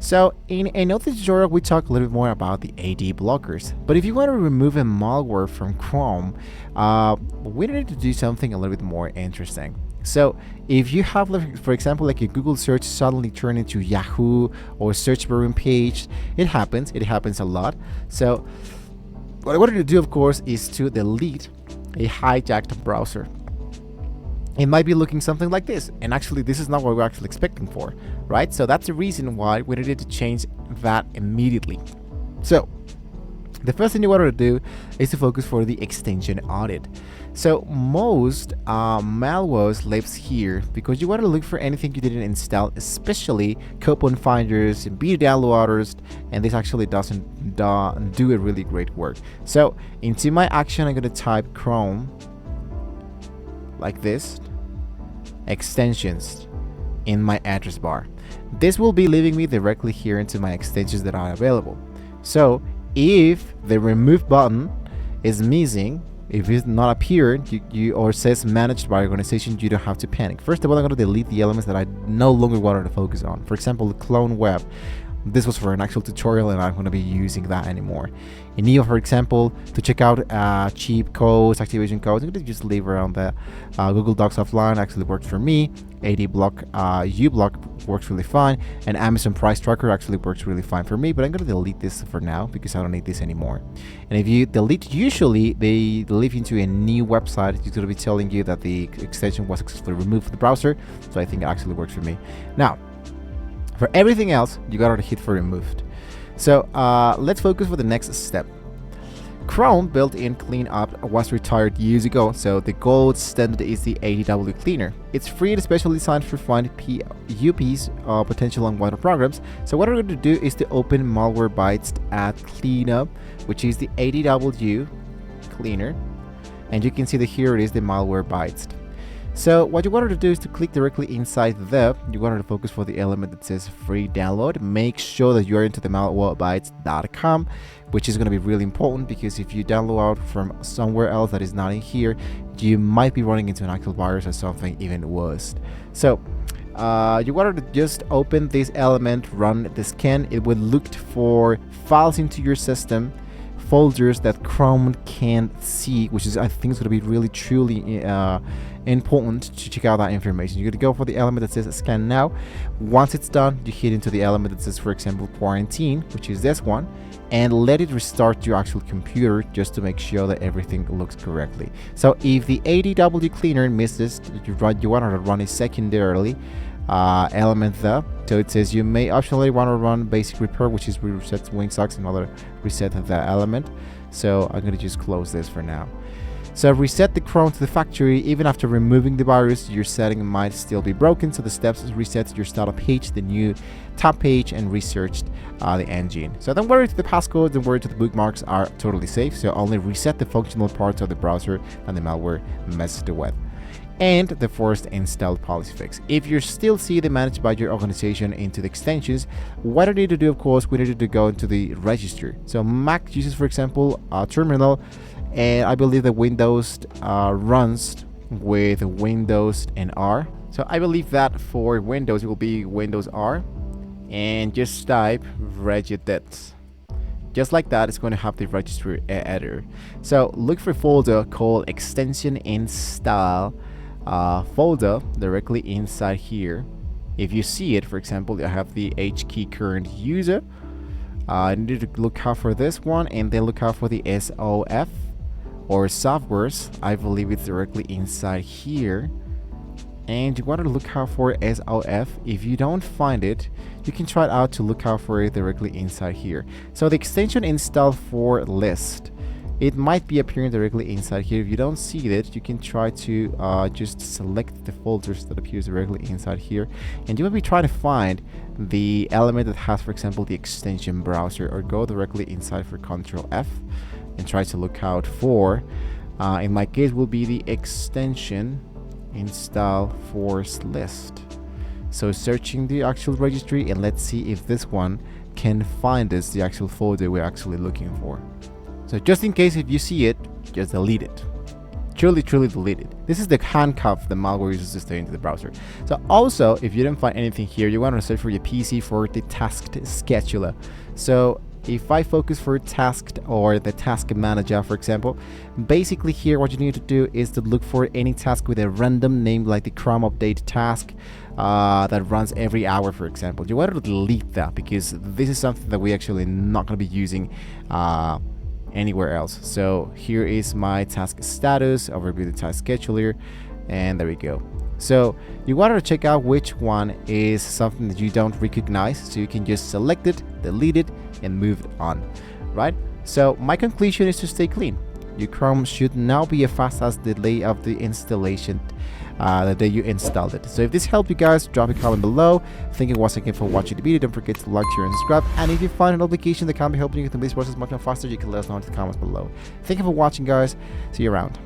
So in another tutorial, we talk a little bit more about the AD blockers. But if you want to remove a malware from Chrome, we need to do something a little bit more interesting. So if you have, for example, like a Google search suddenly turn into Yahoo or search bar page, it happens a lot. So what I wanted to do, of course, is to delete a hijacked browser. It might be looking something like this, and actually this is not what we're actually expecting for, right? So that's the reason why we needed to change that immediately. So the first thing you want to do is to focus for the extension audit. So most malwares lives here because you want to look for anything you didn't install, especially coupon finders and beta downloaders, and this actually doesn't do a really great work. So into my action, I'm going to type Chrome like this, extensions in my address bar. This will be leading me directly here into my extensions that are available. So if the remove button is missing, if it's not appeared, or says managed by organization, you don't have to panic. First of all, I'm going to delete the elements that I no longer wanted to focus on. For example, the clone web. This was for an actual tutorial and I'm going to be using that anymore. In Neo, for example, to check out cheap codes, activation codes, I'm going to just leave around the Google Docs offline actually worked for me. AD block, uBlock works really fine, and Amazon Price Tracker actually works really fine for me, but I'm going to delete this for now because I don't need this anymore. And if you delete, usually they leave into a new website. It's going to be telling you that the extension was successfully removed from the browser, so I think it actually works for me. Now, for everything else, you gotta hit for removed. So let's focus for the next step. Chrome built-in cleanup was retired years ago, so the gold standard is the ADW cleaner. It's free and specially designed for finding UP's potential unwanted programs. So what we're going to do is to open Malwarebytes at cleanup, which is the ADW cleaner, and you can see that here it is, the Malwarebytes. So what you wanted to do is to click directly inside there. You wanted to focus for the element that says free download. Make sure that you are into the malwarebytes.com, which is going to be really important because if you download from somewhere else that is not in here, you might be running into an actual virus or something even worse. So you wanted to just open this element, run the scan. It would look for files into your system, folders that Chrome can't see, which is, I think, is going to be really truly important to check out that information. You're going to go for the element that says scan now. Once it's done, you hit into the element that says, for example, quarantine, which is this one, and let it restart your actual computer just to make sure that everything looks correctly. So if the ADW cleaner misses, you want to run it secondarily element there. So it says you may optionally want to run basic repair, which is reset WinSox, another reset of that element. So I'm going to just close this for now. So reset the Chrome to the factory. Even after removing the virus, your setting might still be broken. So the steps is reset your startup page, the new tab page, and research the engine. So don't worry to the passcodes, don't worry to the bookmarks are totally safe. So only reset the functional parts of the browser and the malware messes with. And the forced install policy fix. If you still see the managed by your organization into the extensions, what I need to do, of course, we need to go into the register. So Mac uses, for example, a terminal, and I believe that Windows runs with Windows and R. So I believe that for Windows it will be Windows R, and just type regedit. Just like that, it's going to have the registry editor. So look for a folder called extension install folder directly inside here. If you see it, for example, I have the H key current user. I need to look out for this one, and then look out for the SOF or softwares. I believe it's directly inside here, and you want to look out for SOF. If you don't find it, you can try it out to look out for it directly inside here. So the extension install for list, it might be appearing directly inside here. If you don't see it, you can try to just select the folders that appears directly inside here, and you will be trying to find the element that has, for example, the extension browser, or go directly inside for Control F and try to look out for, in my case, will be the extension install force list. So searching the actual registry, and let's see if this one can find us the actual folder we're actually looking for. So just in case if you see it, just delete it. truly delete it. This is the handcuff the malware uses to stay into the browser. So also, if you don't find anything here, you want to search for your PC for the tasked scheduler. So if I focus for tasked or the task manager, for example, basically here what you need to do is to look for any task with a random name, like the Chrome update task that runs every hour, for example. You want to delete that because this is something that we actually not going to be using anywhere else. So here is my task status, overview the task scheduler, and there we go. So you want to check out which one is something that you don't recognize, so you can just select it, delete it, and move it on, right? So my conclusion is to stay clean. Your Chrome should now be as fast as the day of the installation, the day you installed it. So if this helped you guys, drop a comment below. Thank you once again for watching the video. Don't forget to like, share, and subscribe. And if you find an application that can be helping you complete this process much more faster, you can let us know in the comments below. Thank you for watching, guys. See you around.